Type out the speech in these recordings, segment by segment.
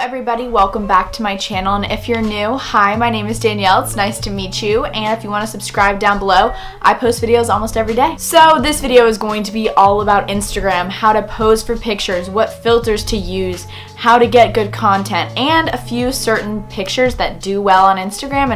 everybody, welcome back to my channel, and if you're new, hi, my name is Danielle. It's nice to meet you, and if you want to subscribe down below, I post videos almost every day. So this video is going to be all about Instagram, how to pose for pictures, what filters to use, how to get good content, and a few certain pictures that do well on Instagram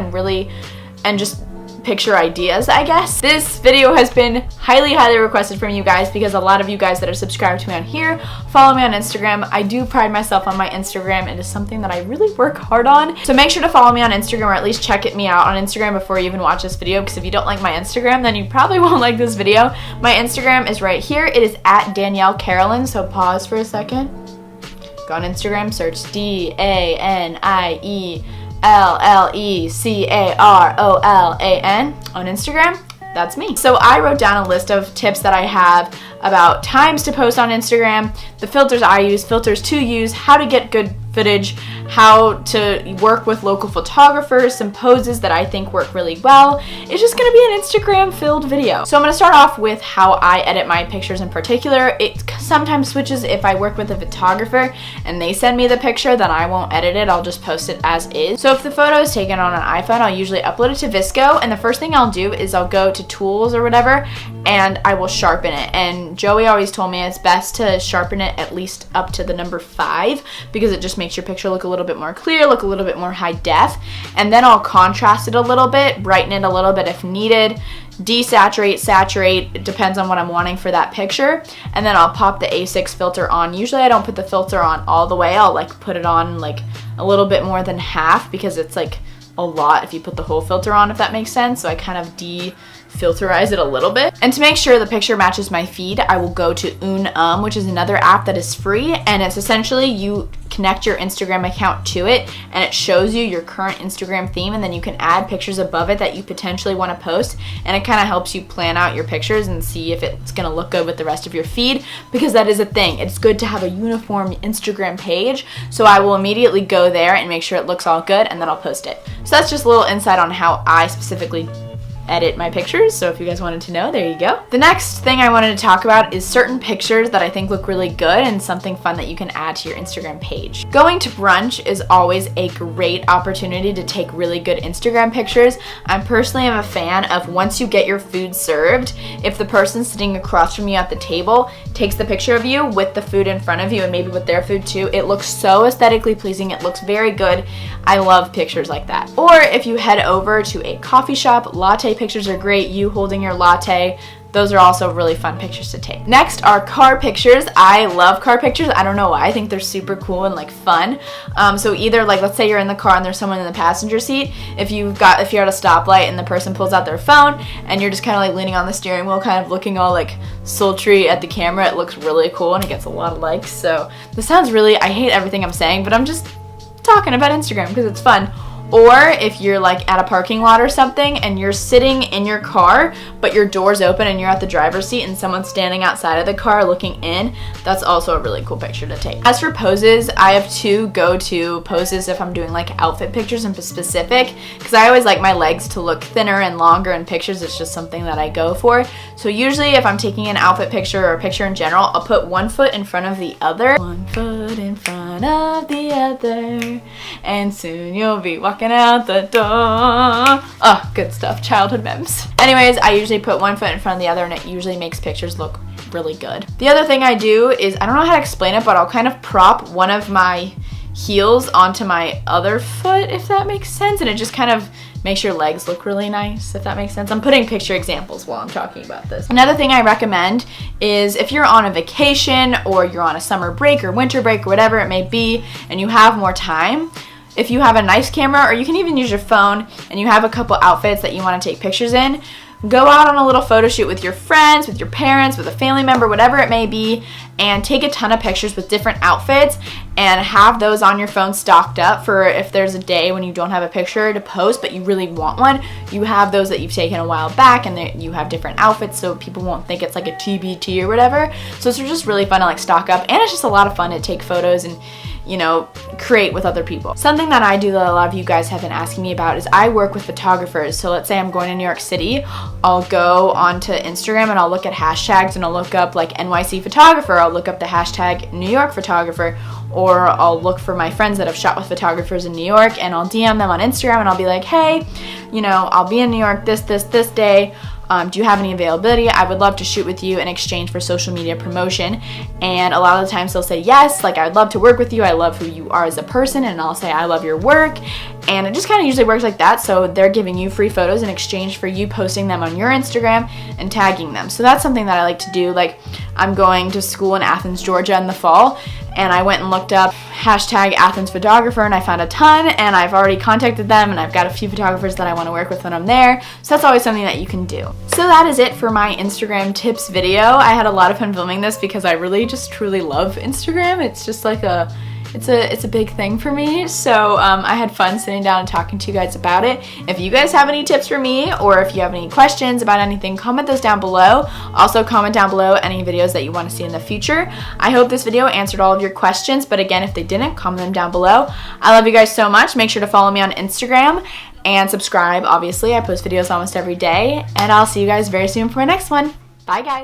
and just picture ideas, I guess. This video has been highly requested from you guys because a lot of you guys that are subscribed to me on here follow me on Instagram. I do pride myself on my Instagram. It is something that I really work hard on. So make sure to follow me on Instagram, or at least check me out on Instagram before you even watch this video, because if you don't like my Instagram, then you probably won't like this video. My Instagram is right here. It is at Danielle Carolyn, so pause for a second. Go on Instagram, search DANIELLECAROLAN on Instagram. That's me. So I wrote down a list of tips that I have about times to post on Instagram, the filters I use, filters to use, how to get good footage, how to work with local photographers, some poses that I think work really well. It's just gonna be an Instagram filled video. So I'm gonna start off with how I edit my pictures in particular. It sometimes switches if I work with a photographer and they send me the picture, then I won't edit it, I'll just post it as is. So if the photo is taken on an iPhone, I'll usually upload it to Visco, and the first thing I'll do is I'll go to tools or whatever and I will sharpen it. And Joey always told me it's best to sharpen it at least up to the number 5 because it just makes your picture look a little bit more clear, look a little bit more high def. And then I'll contrast it a little bit, brighten it a little bit if needed, desaturate, saturate, it depends on what I'm wanting for that picture. And then I'll pop the A6 filter on. Usually I don't put the filter on all the way. I'll like put it on like a little bit more than half because it's like a lot if you put the whole filter on, if that makes sense. So I kind of filterize it a little bit. And to make sure the picture matches my feed, I will go to which is another app that is free, and it's essentially you connect your Instagram account to it and it shows you your current Instagram theme, and then you can add pictures above it that you potentially want to post, and it kind of helps you plan out your pictures and see if it's going to look good with the rest of your feed, because that is a thing. It's good to have a uniform Instagram page, so I will immediately go there and make sure it looks all good, and then I'll post it. So that's just a little insight on how I specifically edit my pictures, so if you guys wanted to know, there you go. The next thing I wanted to talk about is certain pictures that I think look really good and something fun that you can add to your Instagram page. Going to brunch is always a great opportunity to take really good Instagram pictures. I personally am a fan of once you get your food served, if the person sitting across from you at the table takes the picture of you with the food in front of you and maybe with their food too, it looks so aesthetically pleasing. It looks very good. I love pictures like that. Or if you head over to a coffee shop, latte pictures are great. You holding your latte, those are also really fun pictures to take. Next are car pictures. I love car pictures. I don't know why. I think they're super cool and like fun. So either like, let's say you're in the car and there's someone in the passenger seat. If you're at a stoplight and the person pulls out their phone and you're just kind of like leaning on the steering wheel, kind of looking all like sultry at the camera, it looks really cool and it gets a lot of likes. So this sounds really, I hate everything I'm saying, but I'm just talking about Instagram because it's fun. Or if you're like at a parking lot or something and you're sitting in your car but your door's open and you're at the driver's seat and someone's standing outside of the car looking in, that's also a really cool picture to take. As for poses, I have 2 go-to poses if I'm doing like outfit pictures in specific, because I always like my legs to look thinner and longer in pictures. It's just something that I go for. So usually if I'm taking an outfit picture or a picture in general, I'll put one foot in front of the other. One foot in front of the other, and soon you'll be walking out the door. Oh, good stuff. Childhood memes. Anyways, I usually put one foot in front of the other and it usually makes pictures look really good. The other thing I do is, I don't know how to explain it, but I'll kind of prop one of my heels onto my other foot, if that makes sense, and it just kind of makes your legs look really nice, if that makes sense. I'm putting picture examples while I'm talking about this. Another thing I recommend is if you're on a vacation or you're on a summer break or winter break or whatever it may be and you have more time, if you have a nice camera, or you can even use your phone, and you have a couple outfits that you want to take pictures in, go out on a little photo shoot with your friends, with your parents, with a family member, whatever it may be, and take a ton of pictures with different outfits and have those on your phone stocked up for if there's a day when you don't have a picture to post but you really want one. You have those that you've taken a while back and you have different outfits so people won't think it's like a TBT or whatever. So it's just really fun to like stock up, and it's just a lot of fun to take photos and you know, create with other people. Something that I do that a lot of you guys have been asking me about is I work with photographers. So let's say I'm going to New York City, I'll go onto Instagram and I'll look at hashtags and I'll look up like NYC photographer, I'll look up the hashtag New York photographer, or I'll look for my friends that have shot with photographers in New York and I'll DM them on Instagram and I'll be like, hey, you know, I'll be in New York this day. Do you have any availability? I would love to shoot with you in exchange for social media promotion. And a lot of the times they'll say yes, like I'd love to work with you, I love who you are as a person, and I'll say I love your work. And it just kind of usually works like that. So they're giving you free photos in exchange for you posting them on your Instagram and tagging them. So that's something that I like to do. Like I'm going to school in Athens, Georgia in the fall, and I went and looked up hashtag Athens photographer and I found a ton, and I've already contacted them and I've got a few photographers that I want to work with when I'm there. So that's always something that you can do. So that is it for my Instagram tips video. I had a lot of fun filming this because I really just truly love Instagram. It's just like it's a big thing for me. So I had fun sitting down and talking to you guys about it. If you guys have any tips for me, or if you have any questions about anything, comment those down below. Also comment down below any videos that you want to see in the future. I hope this video answered all of your questions, but again, if they didn't, comment them down below. I love you guys so much. Make sure to follow me on Instagram and subscribe. Obviously, I post videos almost every day, and I'll see you guys very soon for my next one. Bye guys.